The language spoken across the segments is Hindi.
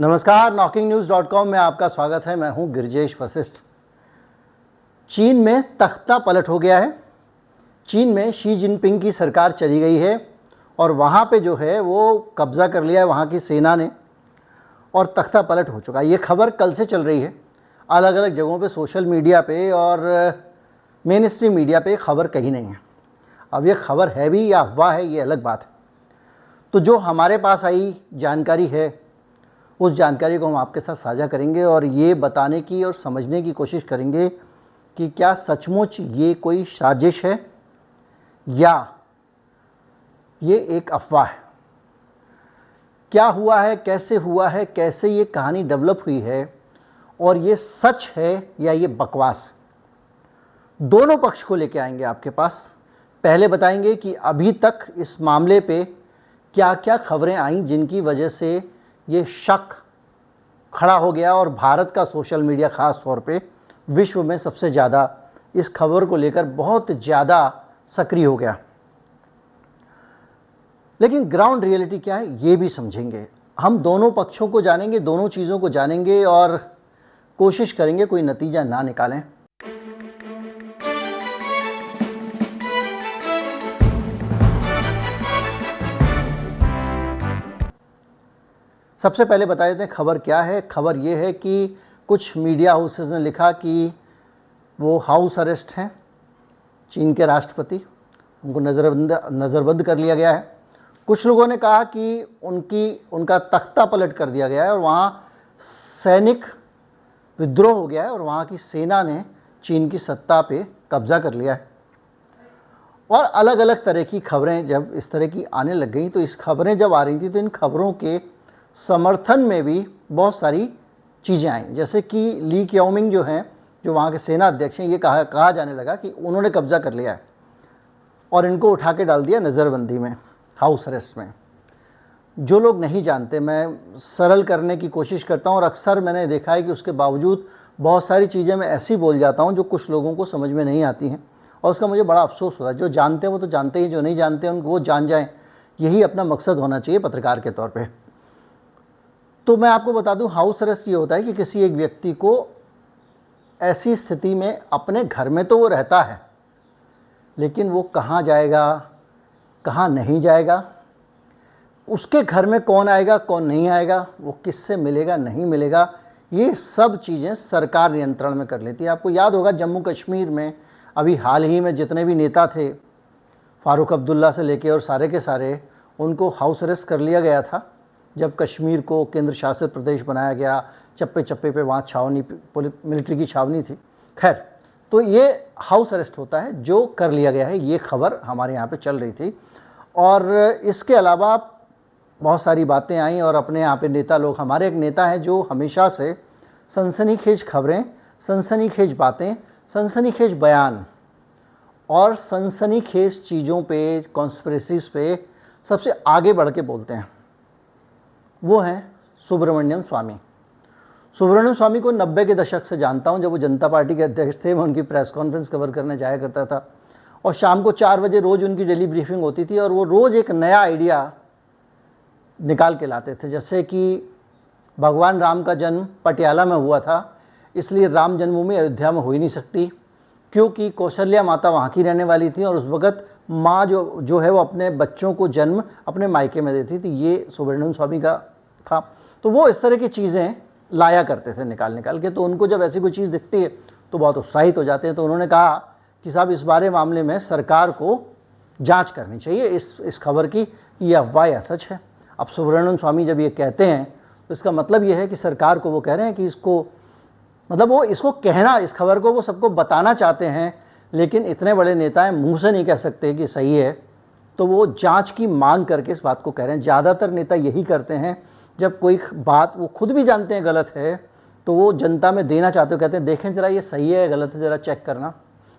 नमस्कार, knocking-news.com में आपका स्वागत है। मैं हूं गिरिजेश वशिष्ठ। चीन में तख्ता पलट हो गया है। चीन में शी जिनपिंग की सरकार चली गई है और वहां पे जो है वो कब्जा कर लिया है वहां की सेना ने और तख्ता पलट हो चुका है। ये खबर कल से चल रही है, अलग अलग जगहों पे, सोशल मीडिया पे और मेन स्ट्रीम मीडिया पे खबर कहीं नहीं है। अब ये खबर है भी या अफवाह है, ये अलग बात है। तो जो हमारे पास आई जानकारी है उस जानकारी को हम आपके साथ साझा करेंगे और ये बताने की और समझने की कोशिश करेंगे कि क्या सचमुच ये कोई साजिश है या ये एक अफवाह है। क्या हुआ है, कैसे हुआ है, कैसे ये कहानी डेवलप हुई है और ये सच है या ये बकवास है, दोनों पक्ष को लेके आएंगे आपके पास। पहले बताएंगे कि अभी तक इस मामले पे क्या क्या खबरें आईं जिनकी वजह से ये शक खड़ा हो गया और भारत का सोशल मीडिया ख़ास तौर पे विश्व में सबसे ज़्यादा इस खबर को लेकर बहुत ज़्यादा सक्रिय हो गया। लेकिन ग्राउंड रियलिटी क्या है ये भी समझेंगे। हम दोनों पक्षों को जानेंगे, दोनों चीज़ों को जानेंगे और कोशिश करेंगे कोई नतीजा ना निकालें। सबसे पहले बता देते हैं खबर क्या है। खबर ये है कि कुछ मीडिया हाउसेस ने लिखा कि वो हाउस अरेस्ट हैं, चीन के राष्ट्रपति, उनको नज़रबंद कर लिया गया है। कुछ लोगों ने कहा कि उनका तख्ता पलट कर दिया गया है और वहाँ सैनिक विद्रोह हो गया है और वहाँ की सेना ने चीन की सत्ता पे कब्जा कर लिया है। और अलग अलग तरह की खबरें जब इस तरह की आने लग गई तो इस खबरें जब आ रही थी तो इन खबरों के समर्थन में भी बहुत सारी चीज़ें आईं। जैसे कि ली क्याओमिंग जो हैं, जो वहाँ के सेना अध्यक्ष हैं, ये कहा जाने लगा कि उन्होंने कब्जा कर लिया है और इनको उठा के डाल दिया नज़रबंदी में, हाउस अरेस्ट में। जो लोग नहीं जानते, मैं सरल करने की कोशिश करता हूँ और अक्सर मैंने देखा है कि उसके बावजूद बहुत सारी चीज़ें मैं ऐसी बोल जाता हूँ जो कुछ लोगों को समझ में नहीं आती हैं और उसका मुझे बड़ा अफसोस होता है। जो जानते हैं वो तो जानते ही, जो नहीं जानते हैं वो जान जाएँ, यही अपना मकसद होना चाहिए पत्रकार के तौर पर। तो मैं आपको बता दूं, हाउस अरेस्ट ये होता है कि किसी एक व्यक्ति को ऐसी स्थिति में, अपने घर में तो वो रहता है लेकिन वो कहाँ जाएगा, कहाँ नहीं जाएगा, उसके घर में कौन आएगा कौन नहीं आएगा, वो किससे मिलेगा नहीं मिलेगा, ये सब चीज़ें सरकार नियंत्रण में कर लेती है। आपको याद होगा जम्मू कश्मीर में अभी हाल ही में जितने भी नेता थे, फारूक अब्दुल्ला से लेके और सारे के सारे, उनको हाउस अरेस्ट कर लिया गया था जब कश्मीर को केंद्र शासित प्रदेश बनाया गया। चप्पे चप्पे पे वहाँ छावनी, मिलिट्री की छावनी थी। खैर, तो ये हाउस अरेस्ट होता है जो कर लिया गया है। ये खबर हमारे यहाँ पे चल रही थी और इसके अलावा बहुत सारी बातें आई और अपने यहाँ पे नेता लोग, हमारे एक नेता हैं जो हमेशा से सनसनीखेज खबरें, सनसनीखेज बातें, सनसनीखेज बयान और सनसनीखेज चीज़ों पे, कॉन्स्पिरेसीज पे सबसे आगे बढ़ के बोलते हैं। वो हैं सुब्रमण्यम स्वामी। सुब्रमण्यम स्वामी को 90 के दशक से जानता हूँ। जब वो जनता पार्टी के अध्यक्ष थे, मैं उनकी प्रेस कॉन्फ्रेंस कवर करने जाया करता था और शाम को 4 बजे रोज़ उनकी डेली ब्रीफिंग होती थी और वो रोज़ एक नया आइडिया निकाल के लाते थे। जैसे कि भगवान राम का जन्म पटियाला में हुआ था, इसलिए राम जन्मभूमि अयोध्या में हो ही नहीं सकती क्योंकि कौशल्या माता वहाँ की रहने वाली थी और उस वक़्त माँ जो है वो अपने बच्चों को जन्म अपने मायके में देती थी। ये सुब्रमण्यम स्वामी का था। तो वो इस तरह की चीज़ें लाया करते थे निकाल के। तो उनको जब ऐसी कोई चीज़ दिखती है तो बहुत उत्साहित हो जाते हैं। तो उन्होंने कहा कि साहब इस बारे मामले में सरकार को जांच करनी चाहिए इस खबर की, ये अफवाह या सच है। अब सुब्रमण्यम स्वामी जब ये कहते हैं तो इसका मतलब ये है कि सरकार को वो कह रहे हैं कि इसको, मतलब वो इसको कहना, इस खबर को वो सबको बताना चाहते हैं, लेकिन इतने बड़े नेता हैं, मुँह से नहीं कह सकते कि सही है, तो वो जांच की मांग करके इस बात को कह रहे हैं। ज़्यादातर नेता यही करते हैं, जब कोई बात वो खुद भी जानते हैं गलत है तो वो जनता में देना चाहते हो, कहते हैं देखें जरा ये सही है या गलत है, ज़रा चेक करना,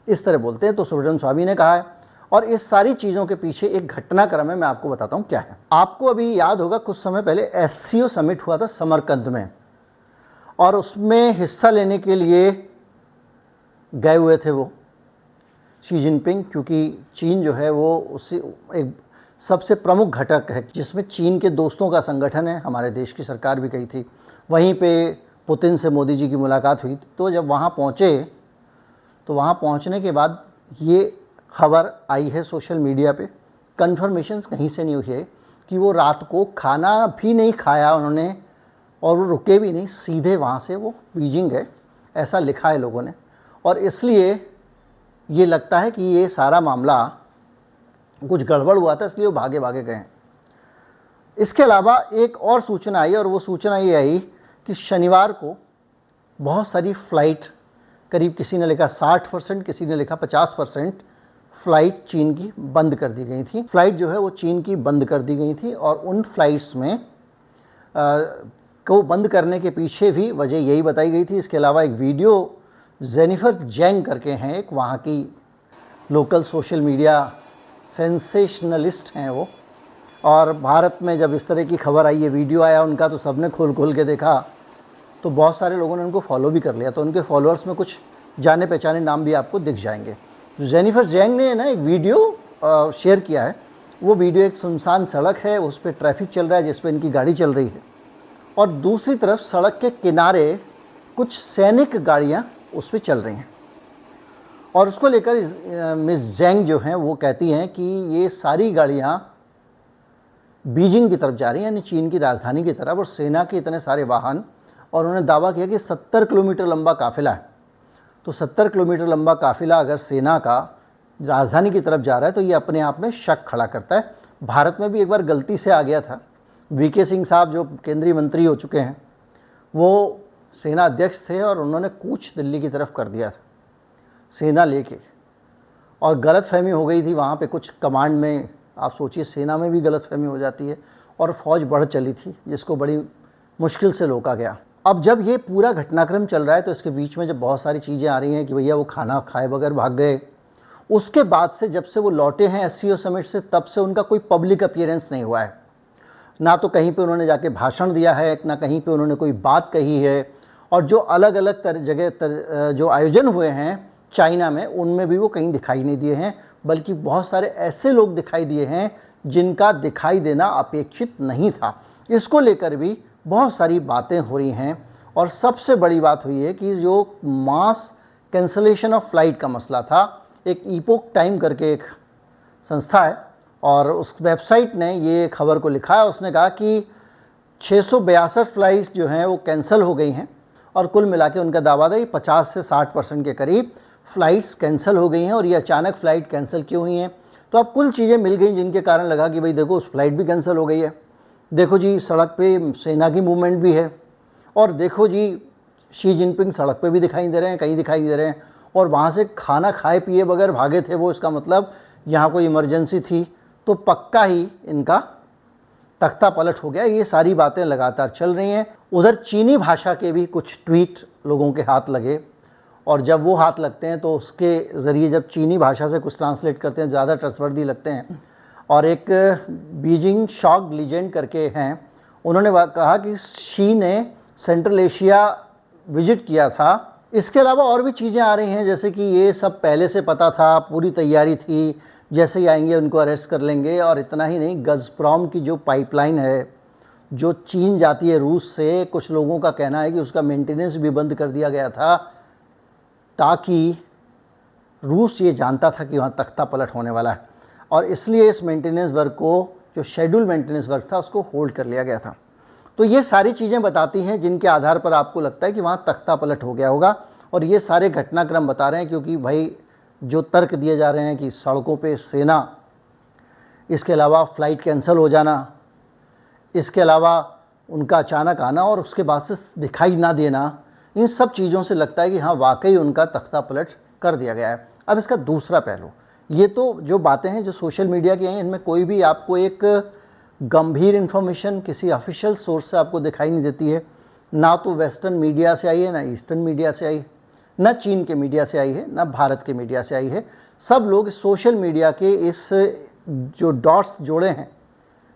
इस तरह बोलते हैं। तो सुब्रमण्यम स्वामी ने कहा है और इस सारी चीज़ों के पीछे एक घटनाक्रम है, मैं आपको बताता हूँ क्या है। आपको अभी याद होगा कुछ समय पहले SCO समिट हुआ था समरकंद में और उसमें हिस्सा लेने के लिए गए हुए थे वो शी जिनपिंग, क्योंकि चीन जो है वो उससे एक सबसे प्रमुख घटक है जिसमें चीन के दोस्तों का संगठन है, हमारे देश की सरकार भी गई थी। वहीं पे पुतिन से मोदी जी की मुलाकात हुई। तो जब वहाँ पहुँचे तो वहाँ पहुँचने के बाद ये खबर आई है सोशल मीडिया पे, कन्फर्मेशन कहीं से नहीं हुई है कि वो रात को खाना भी नहीं खाया उन्होंने और वो रुके भी नहीं, सीधे वहाँ से वो बीजिंग गए, ऐसा लिखा है लोगों ने। और इसलिए ये लगता है कि ये सारा मामला कुछ गड़बड़ हुआ था, इसलिए वो भागे भागे गए। इसके अलावा एक और सूचना आई और वो सूचना ये आई कि शनिवार को बहुत सारी फ़्लाइट, करीब किसी ने लिखा 60%, किसी ने लिखा 50% फ़्लाइट चीन की बंद कर दी गई थी। फ़्लाइट जो है वो चीन की बंद कर दी गई थी और उन फ़्लाइट्स में को बंद करने के पीछे भी वजह यही बताई गई थी। इसके अलावा एक वीडियो जेनिफर जैंग करके हैं, एक वहाँ की लोकल सोशल मीडिया सेंसेशनलिस्ट हैं वो, और भारत में जब इस तरह की खबर आई, ये वीडियो आया उनका, तो सबने खोल के देखा, तो बहुत सारे लोगों ने उनको फॉलो भी कर लिया। तो उनके फॉलोअर्स में कुछ जाने पहचाने नाम भी आपको दिख जाएंगे। तो जेनिफर जैंग ने ना एक वीडियो शेयर किया है। वो वीडियो एक सुनसान सड़क है, उस पर ट्रैफिक चल रहा है जिस पर इनकी गाड़ी चल रही है, और दूसरी तरफ सड़क के किनारे कुछ सैनिक गाड़ियाँ उस पर चल रही हैं। और उसको लेकर मिस जैंग जो हैं वो कहती हैं कि ये सारी गाड़ियाँ बीजिंग की तरफ जा रही हैं, यानी चीन की राजधानी की तरफ, और सेना के इतने सारे वाहन। और उन्होंने दावा किया कि 70 किलोमीटर लंबा काफिला है। तो 70 किलोमीटर लंबा काफिला अगर सेना का राजधानी की तरफ जा रहा है तो ये अपने आप में शक खड़ा करता है। भारत में भी एक बार गलती से आ गया था। वीके सिंह साहब जो केंद्रीय मंत्री हो चुके हैं, वो सेना अध्यक्ष थे और उन्होंने कूच दिल्ली की तरफ कर दिया था सेना लेके, और गलतफहमी हो गई थी वहाँ पे कुछ कमांड में। आप सोचिए, सेना में भी गलतफहमी हो जाती है, और फौज बढ़ चली थी जिसको बड़ी मुश्किल से रोका गया। अब जब ये पूरा घटनाक्रम चल रहा है तो इसके बीच में जब बहुत सारी चीज़ें आ रही हैं कि भैया वो खाना खाए बगैर भाग गए, उसके बाद से जब से वो लौटे हैं SCO समिट से, तब से उनका कोई पब्लिक अपीयरेंस नहीं हुआ है। ना तो कहीं पे उन्होंने जाके भाषण दिया है, ना कहीं पे उन्होंने कोई बात कही है। और जो अलग अलग जगह जो आयोजन हुए हैं चाइना में, उनमें भी वो कहीं दिखाई नहीं दिए हैं, बल्कि बहुत सारे ऐसे लोग दिखाई दिए हैं जिनका दिखाई देना अपेक्षित नहीं था। इसको लेकर भी बहुत सारी बातें हो रही हैं। और सबसे बड़ी बात हुई है कि जो मास कैंसलेशन ऑफ फ्लाइट का मसला था, एक इपोक टाइम करके एक संस्था है और उस वेबसाइट ने ये खबर को लिखा है। उसने कहा कि 662 फ्लाइट्स जो हैं वो कैंसिल हो गई हैं, और कुल मिला के उनका दावा था कि 50 से 60% के करीब फ़्लाइट्स कैंसिल हो गई हैं। और ये अचानक फ़्लाइट कैंसिल क्यों हुई हैं? तो अब कुल चीज़ें मिल गई जिनके कारण लगा कि भाई देखो, उस फ्लाइट भी कैंसिल हो गई है, देखो जी सड़क पे सेना की मूवमेंट भी है, और देखो जी शी जिनपिंग सड़क पे भी दिखाई दे रहे हैं, कहीं दिखाई दे रहे हैं, और वहाँ से खाना खाए पिए बगैर भागे थे वो। इसका मतलब यहाँ कोई इमरजेंसी थी, तो पक्का ही इनका तख्ता पलट हो गया। ये सारी बातें लगातार चल रही हैं। उधर चीनी भाषा के भी कुछ ट्वीट लोगों के हाथ लगे, और जब वो हाथ लगते हैं तो उसके ज़रिए जब चीनी भाषा से कुछ ट्रांसलेट करते हैं ज़्यादा ट्रस्टवर्दी लगते हैं। और एक बीजिंग शॉक लीजेंड करके हैं, उन्होंने कहा कि शी ने सेंट्रल एशिया विजिट किया था। इसके अलावा और भी चीज़ें आ रही हैं, जैसे कि ये सब पहले से पता था, पूरी तैयारी थी, जैसे ही आएंगे उनको अरेस्ट कर लेंगे। और इतना ही नहीं, गज़प्रॉम की जो पाइपलाइन है जो चीन जाती है रूस से, कुछ लोगों का कहना है कि उसका मेंटेनेंस भी बंद कर दिया गया था, ताकि रूस ये जानता था कि वहाँ तख्ता पलट होने वाला है, और इसलिए इस मेंटेनेंस वर्क को, जो शेड्यूल मेंटेनेंस वर्क था, उसको होल्ड कर लिया गया था। तो ये सारी चीज़ें बताती हैं जिनके आधार पर आपको लगता है कि वहाँ तख्ता पलट हो गया होगा। और ये सारे घटनाक्रम बता रहे हैं, क्योंकि भाई जो तर्क दिए जा रहे हैं कि सड़कों पे सेना, इसके अलावा फ़्लाइट कैंसिल हो जाना, इसके अलावा उनका अचानक आना और उसके बाद से दिखाई ना देना, इन सब चीज़ों से लगता है कि हाँ वाकई उनका तख्ता पलट कर दिया गया है। अब इसका दूसरा पहलू, ये तो जो बातें हैं जो सोशल मीडिया की हैं, इनमें कोई भी आपको एक गंभीर इन्फॉर्मेशन किसी ऑफिशियल सोर्स से आपको दिखाई नहीं देती है। ना तो वेस्टर्न मीडिया से आई है, ना ईस्टर्न मीडिया से आई, ना चीन के मीडिया से आई है, ना भारत के मीडिया से आई है। सब लोग सोशल मीडिया के इस जो डॉट्स जोड़े हैं,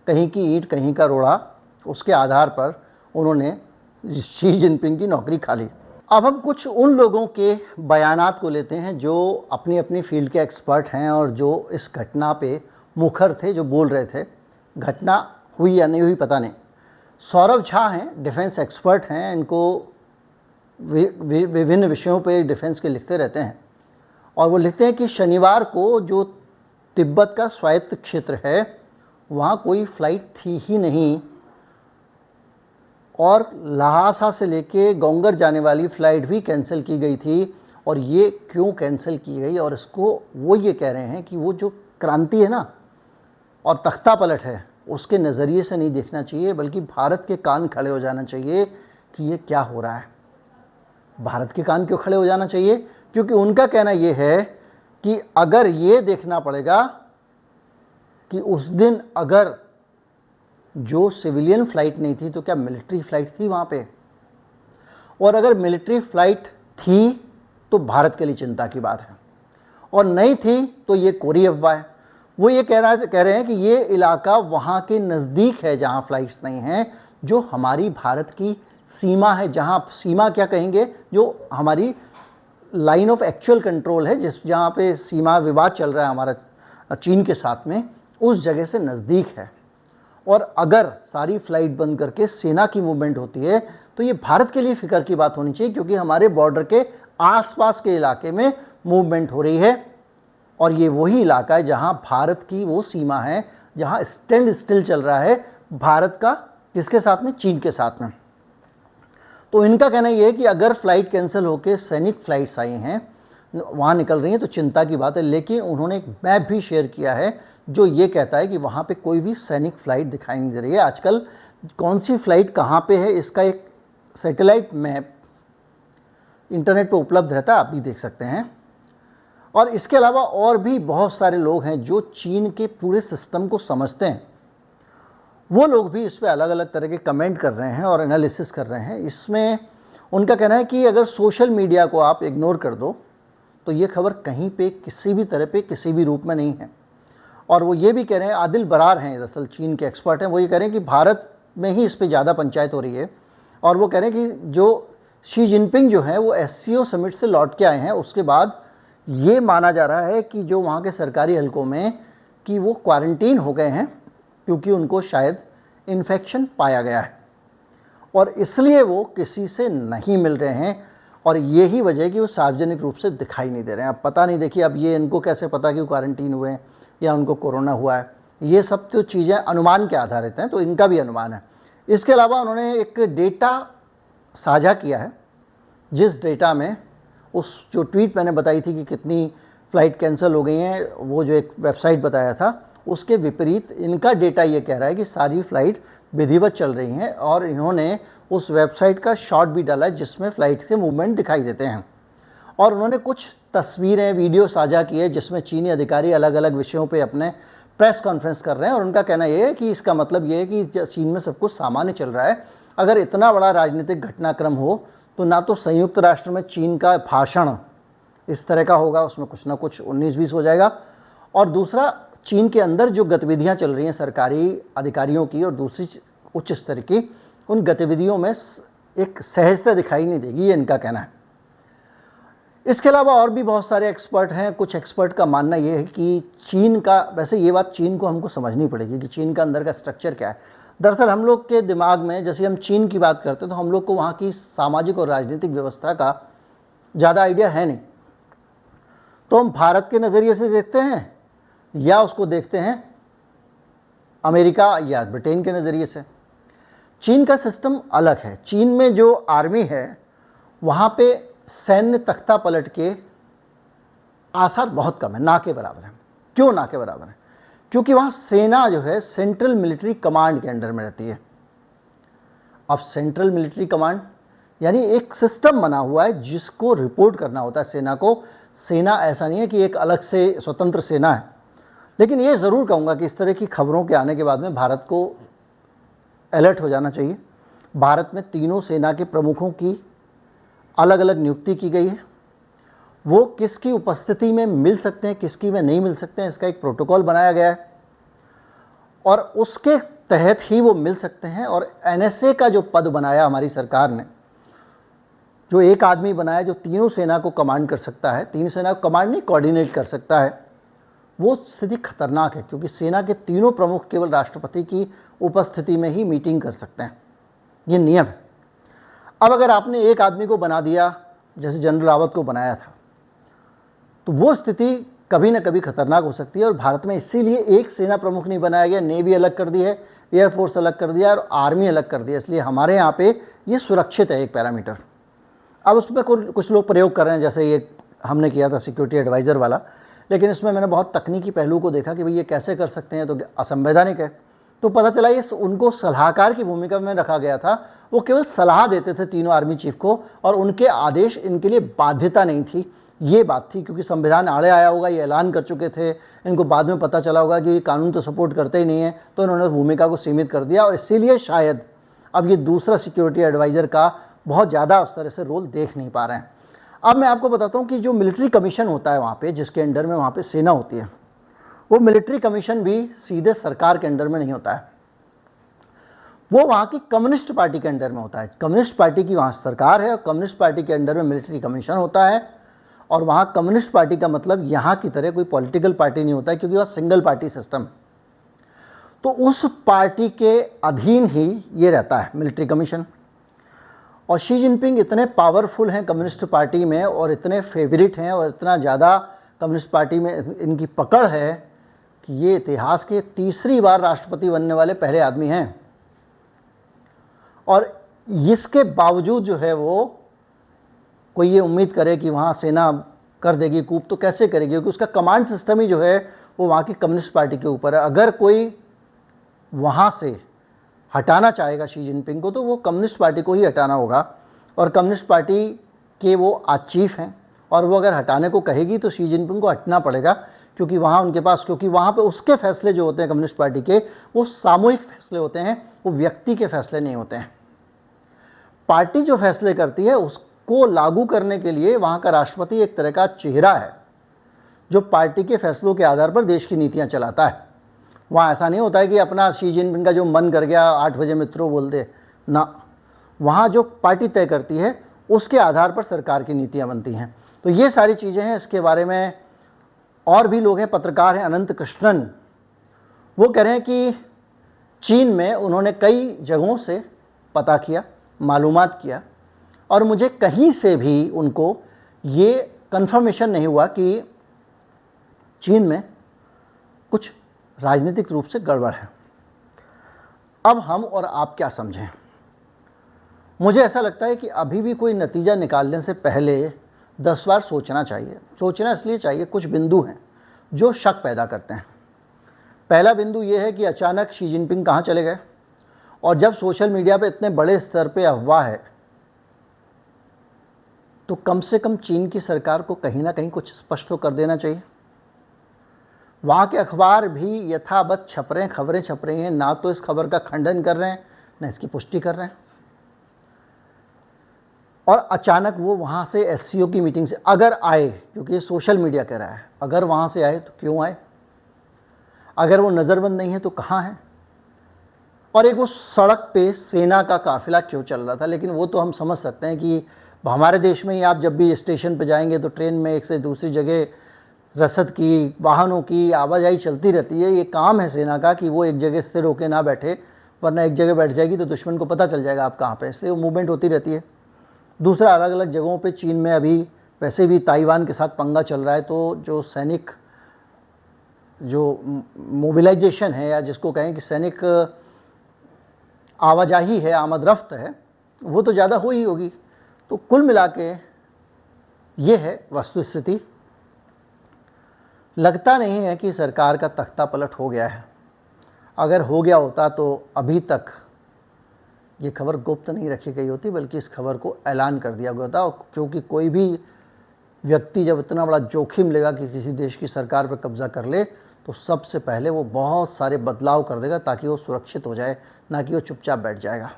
कहीं की ईंट कहीं का रोड़ा, उसके आधार पर उन्होंने शी जिनपिंग की नौकरी खा ली। अब हम कुछ उन लोगों के बयानात को लेते हैं जो अपनी अपनी फील्ड के एक्सपर्ट हैं और जो इस घटना पे मुखर थे, जो बोल रहे थे। घटना हुई या नहीं हुई पता नहीं, सौरभ झा हैं, डिफेंस एक्सपर्ट हैं, इनको विभिन्न विषयों पे डिफेंस के लिखते रहते हैं, और वो लिखते हैं कि शनिवार को जो तिब्बत का स्वायत्त क्षेत्र है वहाँ कोई फ़्लाइट थी ही नहीं, और लहासा से लेके गोंगर जाने वाली फ़्लाइट भी कैंसिल की गई थी। और ये क्यों कैंसिल की गई, और इसको वो ये कह रहे हैं कि वो जो क्रांति है ना और तख्ता पलट है उसके नज़रिए से नहीं देखना चाहिए, बल्कि भारत के कान खड़े हो जाना चाहिए कि ये क्या हो रहा है। भारत के कान क्यों खड़े हो जाना चाहिए? क्योंकि उनका कहना ये है कि अगर ये देखना पड़ेगा कि उस दिन अगर जो सिविलियन फ़्लाइट नहीं थी तो क्या मिलिट्री फ़्लाइट थी वहाँ पे, और अगर मिलिट्री फ़्लाइट थी तो भारत के लिए चिंता की बात है, और नहीं थी तो ये कोरी अफवाह है। वो ये कह रहे हैं कि ये इलाका वहाँ के नज़दीक है जहाँ फ़्लाइट्स नहीं हैं, जो हमारी भारत की सीमा है, जहाँ सीमा क्या कहेंगे, जो हमारी लाइन ऑफ एक्चुअल कंट्रोल है, जहाँ पे सीमा विवाद चल रहा है हमारा चीन के साथ में, उस जगह से नज़दीक है। और अगर सारी फ़्लाइट बंद करके सेना की मूवमेंट होती है तो ये भारत के लिए फ़िक्र की बात होनी चाहिए, क्योंकि हमारे बॉर्डर के आसपास के इलाके में मूवमेंट हो रही है, और ये वही इलाका है जहां भारत की वो सीमा है जहां स्टैंड स्टिल चल रहा है भारत का, किसके साथ में? चीन के साथ में। तो इनका कहना ये है कि अगर फ़्लाइट कैंसिल होकर सैनिक फ़्लाइट्स आई हैं, वहाँ निकल रही हैं, तो चिंता की बात है। लेकिन उन्होंने एक मैप भी शेयर किया है जो ये कहता है कि वहाँ पे कोई भी सैनिक फ़्लाइट दिखाई नहीं दे रही है। आजकल कौन सी फ़्लाइट कहाँ पे है इसका एक सैटेलाइट मैप इंटरनेट पे उपलब्ध रहता है, आप भी देख सकते हैं। और इसके अलावा और भी बहुत सारे लोग हैं जो चीन के पूरे सिस्टम को समझते हैं, वो लोग भी इस पर अलग अलग तरह के कमेंट कर रहे हैं और एनालिसिस कर रहे हैं। इसमें उनका कहना है कि अगर सोशल मीडिया को आप इग्नोर कर दो तो ये खबर कहीं पे किसी भी तरह पे किसी भी रूप में नहीं है। और वो ये भी कह रहे हैं, आदिल बरार हैं दरअसल चीन के एक्सपर्ट हैं, वो ये कह रहे हैं कि भारत में ही इस पर ज़्यादा पंचायत हो रही है। और वो कह रहे हैं कि जो शी जिनपिंग जो है वो SCO समिट से लौट के आए हैं, उसके बाद ये माना जा रहा है कि जो वहाँ के सरकारी हलकों में कि वो क्वारंटीन हो गए हैं क्योंकि उनको शायद इन्फेक्शन पाया गया है, और इसलिए वो किसी से नहीं मिल रहे हैं, और यही वजह है कि वो सार्वजनिक रूप से दिखाई नहीं दे रहे हैं। अब पता नहीं, देखिए अब ये इनको कैसे पता कि वो क्वारंटीन हुए हैं या उनको कोरोना हुआ है, ये सब तो चीज़ें अनुमान के आधारित हैं, तो इनका भी अनुमान है। इसके अलावा उन्होंने एक डेटा साझा किया है, जिस डेटा में उस जो ट्वीट मैंने बताई थी कि कितनी फ़्लाइट कैंसिल हो गई हैं, वो जो एक वेबसाइट बताया था, उसके विपरीत इनका डेटा ये कह रहा है कि सारी फ़्लाइट विधिवत चल रही हैं। और इन्होंने उस वेबसाइट का शॉट भी डाला है जिसमें फ़्लाइट के मूवमेंट दिखाई देते हैं, और उन्होंने कुछ तस्वीरें, वीडियो साझा की है जिसमें चीनी अधिकारी अलग अलग विषयों पे अपने प्रेस कॉन्फ्रेंस कर रहे हैं। और उनका कहना यह है कि इसका मतलब ये है कि चीन में सब कुछ सामान्य चल रहा है। अगर इतना बड़ा राजनीतिक घटनाक्रम हो तो ना तो संयुक्त राष्ट्र में चीन का भाषण इस तरह का होगा, उसमें कुछ ना कुछ 19-20 हो जाएगा, और दूसरा चीन के अंदर जो गतिविधियां चल रही हैं सरकारी अधिकारियों की और दूसरी उच्च स्तर की, उन गतिविधियों में एक सहजता दिखाई नहीं देगी, ये इनका कहना है। इसके अलावा और भी बहुत सारे एक्सपर्ट हैं। कुछ एक्सपर्ट का मानना ये है कि चीन का, वैसे ये बात चीन को हमको समझनी पड़ेगी कि चीन का अंदर का स्ट्रक्चर क्या है। दरअसल हम लोग के दिमाग में जैसे हम चीन की बात करते हैं तो हम लोग को वहाँ की सामाजिक और राजनीतिक व्यवस्था का ज़्यादा आइडिया है नहीं, तो हम भारत के नज़रिए से देखते हैं या उसको देखते हैं अमेरिका या ब्रिटेन के नज़रिए से। चीन का सिस्टम अलग है। चीन में जो आर्मी है वहाँ पे सैन्य तख्ता पलट के आसार बहुत कम है, ना के बराबर है। क्यों ना के बराबर है? क्योंकि वहाँ सेना जो है सेंट्रल मिलिट्री कमांड के अंडर में रहती है। अब सेंट्रल मिलिट्री कमांड यानी एक सिस्टम बना हुआ है जिसको रिपोर्ट करना होता है सेना को। सेना ऐसा नहीं है कि एक अलग से स्वतंत्र सेना है, लेकिन ये ज़रूर कहूँगा कि इस तरह की खबरों के आने के बाद में भारत को अलर्ट हो जाना चाहिए। भारत में तीनों सेना के प्रमुखों की अलग अलग नियुक्ति की गई है। वो किसकी उपस्थिति में मिल सकते हैं, किसकी में नहीं मिल सकते हैं, इसका एक प्रोटोकॉल बनाया गया है और उसके तहत ही वो मिल सकते हैं। और NSA का जो पद बनाया हमारी सरकार ने, जो एक आदमी बनाया जो तीनों सेना को कमांड कर सकता है, तीनों सेना को कमांड नहीं कोऑर्डिनेट कर सकता है, वो स्थिति खतरनाक है, क्योंकि सेना के तीनों प्रमुख केवल राष्ट्रपति की उपस्थिति में ही मीटिंग कर सकते हैं। ये नियम है। अब अगर आपने एक आदमी को बना दिया, जैसे जनरल रावत को बनाया था, तो वो स्थिति कभी ना कभी खतरनाक हो सकती है। और भारत में इसीलिए एक सेना प्रमुख नहीं बनाया गया, नेवी अलग कर दी है, एयरफोर्स अलग कर दिया और आर्मी अलग कर दिया, इसलिए हमारे यहाँ पे ये सुरक्षित है एक पैरामीटर। अब उस पर कुछ लोग प्रयोग कर रहे हैं, जैसे ये हमने किया था सिक्योरिटी एडवाइज़र वाला, लेकिन इसमें मैंने बहुत तकनीकी पहलू को देखा कि भाई ये कैसे कर सकते हैं, तो असंवैधानिक है। तो पता चला ये उनको सलाहकार की भूमिका में रखा गया था, वो केवल सलाह देते थे तीनों आर्मी चीफ को, और उनके आदेश इनके लिए बाध्यता नहीं थी, ये बात थी। क्योंकि संविधान आड़े आया होगा, ये ऐलान कर चुके थे, इनको बाद में पता चला होगा कि कानून तो सपोर्ट करते ही नहीं है, तो इन्होंने भूमिका को सीमित कर दिया। और इसीलिए शायद अब ये दूसरा सिक्योरिटी एडवाइज़र का बहुत ज़्यादा उस तरह से रोल देख नहीं पा रहे हैं। अब मैं आपको बताता हूँ कि जो मिलिट्री कमीशन होता है वहाँ पे, जिसके अंडर में वहाँ पे सेना होती है, वो मिलिट्री कमीशन भी सीधे सरकार के अंडर में नहीं होता है, वो वहाँ की कम्युनिस्ट पार्टी के अंडर में होता है। कम्युनिस्ट पार्टी की वहाँ सरकार है और कम्युनिस्ट पार्टी के अंडर में मिलिट्री कमीशन होता है। और वहाँ कम्युनिस्ट पार्टी का मतलब यहाँ की तरह कोई पॉलिटिकल पार्टी नहीं होता है, क्योंकि वह सिंगल पार्टी सिस्टम, तो उस पार्टी के अधीन ही ये रहता है मिलिट्री कमीशन। और शी जिनपिंग इतने पावरफुल हैं कम्युनिस्ट पार्टी में, और इतने फेवरेट हैं, और इतना ज़्यादा कम्युनिस्ट पार्टी में इनकी पकड़ है कि ये इतिहास के तीसरी बार राष्ट्रपति बनने वाले पहले आदमी हैं। और इसके बावजूद जो है वो कोई ये उम्मीद करे कि वहाँ सेना कर देगी कूप, तो कैसे करेगी, क्योंकि उसका कमांड सिस्टम ही जो है वो वहाँ की कम्युनिस्ट पार्टी के ऊपर है। अगर कोई वहाँ से हटाना चाहेगा शी जिनपिंग को, तो वो कम्युनिस्ट पार्टी को ही हटाना होगा, और कम्युनिस्ट पार्टी के वो आज चीफ हैं, और वो अगर हटाने को कहेगी तो शी जिनपिंग को हटना पड़ेगा, क्योंकि वहाँ उनके पास, क्योंकि वहाँ पे उसके फैसले जो होते हैं कम्युनिस्ट पार्टी के, वो सामूहिक फैसले होते हैं, वो व्यक्ति के फैसले नहीं होते हैं। पार्टी जो फैसले करती है उसको लागू करने के लिए वहाँ का राष्ट्रपति एक तरह का चेहरा है, जो पार्टी के फैसलों के आधार पर देश की नीतियाँ चलाता है। वहाँ ऐसा नहीं होता है कि अपना शी जिनपिंग का जो मन कर गया 8 बजे मित्रों बोल दे ना, वहाँ जो पार्टी तय करती है उसके आधार पर सरकार की नीतियाँ बनती हैं। तो ये सारी चीज़ें हैं, इसके बारे में और भी लोग हैं, पत्रकार हैं अनंत कृष्णन, वो कह रहे हैं कि चीन में उन्होंने कई जगहों से पता किया, मालूमात किया, और मुझे कहीं से भी उनको ये कंफर्मेशन नहीं हुआ कि चीन में कुछ राजनीतिक रूप से गड़बड़ है। अब हम और आप क्या समझें? मुझे ऐसा लगता है कि अभी भी कोई नतीजा निकालने से पहले 10 बार सोचना चाहिए। सोचना इसलिए चाहिए, कुछ बिंदु हैं जो शक पैदा करते हैं। पहला बिंदु ये है कि अचानक शी जिनपिंग कहाँ चले गए, और जब सोशल मीडिया पे इतने बड़े स्तर पे अफवाह है, तो कम से कम चीन की सरकार को कहीं ना कहीं कुछ स्पष्ट तो कर देना चाहिए। वहाँ के अखबार भी यथावत छप रहे हैं, खबरें छप रही हैं, ना तो इस खबर का खंडन कर रहे हैं ना इसकी पुष्टि कर रहे हैं। और अचानक वो वहाँ से एससीओ की मीटिंग से अगर आए, क्योंकि ये सोशल मीडिया कह रहा है, अगर वहाँ से आए तो क्यों आए, अगर वो नज़रबंद नहीं है तो कहाँ है, और एक वो सड़क पे सेना का काफिला क्यों चल रहा था। लेकिन वो तो हम समझ सकते हैं कि हमारे देश में ही आप जब भी स्टेशन पे जाएंगे तो ट्रेन में एक से दूसरी जगह रसद की, वाहनों की आवाजाही चलती रहती है। ये काम है सेना का कि वो एक जगह स्थिर होकर ना बैठे, वरना एक जगह बैठ जाएगी तो दुश्मन को पता चल जाएगा आप कहाँ पे, इसलिए वो मूवमेंट होती रहती है। दूसरा, अलग अलग जगहों पे चीन में अभी वैसे भी ताइवान के साथ पंगा चल रहा है, तो जो सैनिक जो मोबिलाइजेशन है, या जिसको कहें कि सैनिक आवाजाही है, आमद रफ्त है, वो तो ज़्यादा हो ही होगी। तो कुल मिला के ये है वस्तुस्थिति। लगता नहीं है कि सरकार का तख्ता पलट हो गया है। अगर हो गया होता तो अभी तक ये खबर गुप्त नहीं रखी गई होती, बल्कि इस खबर को ऐलान कर दिया गया होता। और क्योंकि कोई भी व्यक्ति जब इतना बड़ा जोखिम लेगा कि किसी देश की सरकार पर कब्जा कर ले, तो सबसे पहले वो बहुत सारे बदलाव कर देगा ताकि वो सुरक्षित हो जाए, ना कि वो चुपचाप बैठ जाएगा।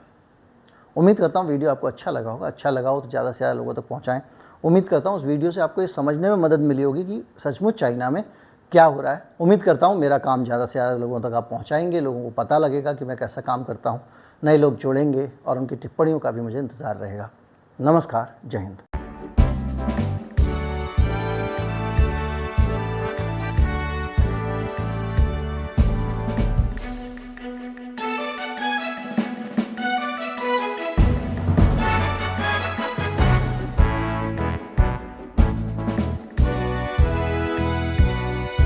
उम्मीद करता हूँ वीडियो आपको अच्छा लगा होगा। अच्छा लगा हो तो ज़्यादा से ज़्यादा लोगों तक पहुँचाएँ। उम्मीद करता हूँ उस वीडियो से आपको ये समझने में मदद मिली होगी कि सचमुच चाइना में क्या हो रहा है। उम्मीद करता हूँ मेरा काम ज़्यादा से ज़्यादा लोगों तक आप पहुँचाएंगे, लोगों को पता लगेगा कि मैं कैसा काम करता हूँ, नए लोग जुड़ेंगे और उनकी टिप्पणियों का भी मुझे इंतज़ार रहेगा। नमस्कार, जय हिंद।